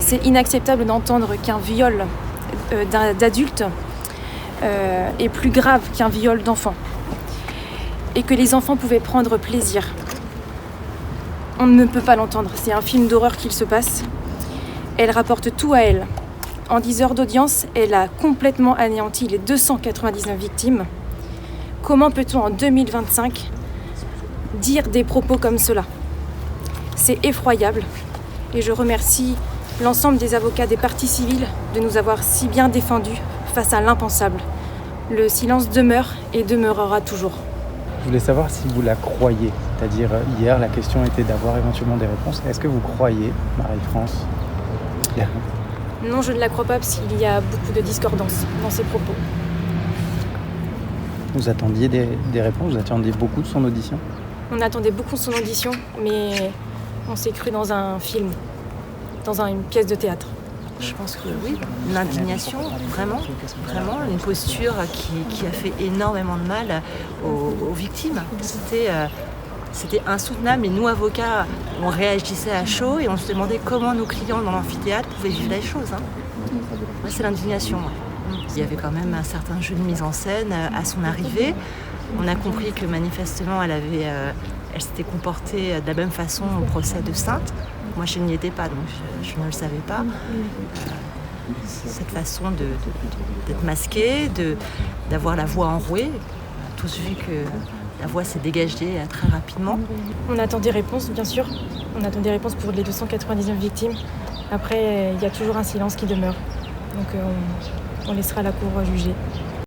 c'est inacceptable d'entendre qu'un viol d'adulte est plus grave qu'un viol d'enfant et que les enfants pouvaient prendre plaisir. On ne peut pas l'entendre, c'est un film d'horreur qu'il se passe. Elle rapporte tout à elle. En 10 heures d'audience, elle a complètement anéanti les 299 victimes. Comment peut-on en 2025 dire des propos comme cela ? C'est effroyable et je remercie l'ensemble des avocats des parties civiles de nous avoir si bien défendus face à l'impensable. Le silence demeure et demeurera toujours. Je voulais savoir si vous la croyez. C'est-à-dire, hier, la question était d'avoir éventuellement des réponses. Est-ce que vous croyez Marie-France ? Non, je ne la crois pas parce qu'il y a beaucoup de discordance dans ses propos. Vous attendiez des réponses ? Vous attendiez beaucoup de son audition ? On attendait beaucoup de son audition, mais on s'est cru dans un film, dans une pièce de théâtre. Je pense que oui, l'indignation, vraiment, une posture qui a fait énormément de mal aux victimes. C'était insoutenable et nous, avocats, on réagissait à chaud et on se demandait comment nos clients dans l'amphithéâtre pouvaient vivre les choses. Moi, c'est l'indignation. Il y avait quand même un certain jeu de mise en scène à son arrivée. On a compris que manifestement, elle s'était comportée de la même façon au procès de Sainte. Moi, je n'y étais pas, donc je ne le savais pas. Cette façon d'être masquée, d'avoir la voix enrouée. On a tous vu que la voix s'est dégagée très rapidement. On attend des réponses, bien sûr. On attend des réponses pour les 299 victimes. Après, il y a toujours un silence qui demeure. Donc, on laissera la cour juger.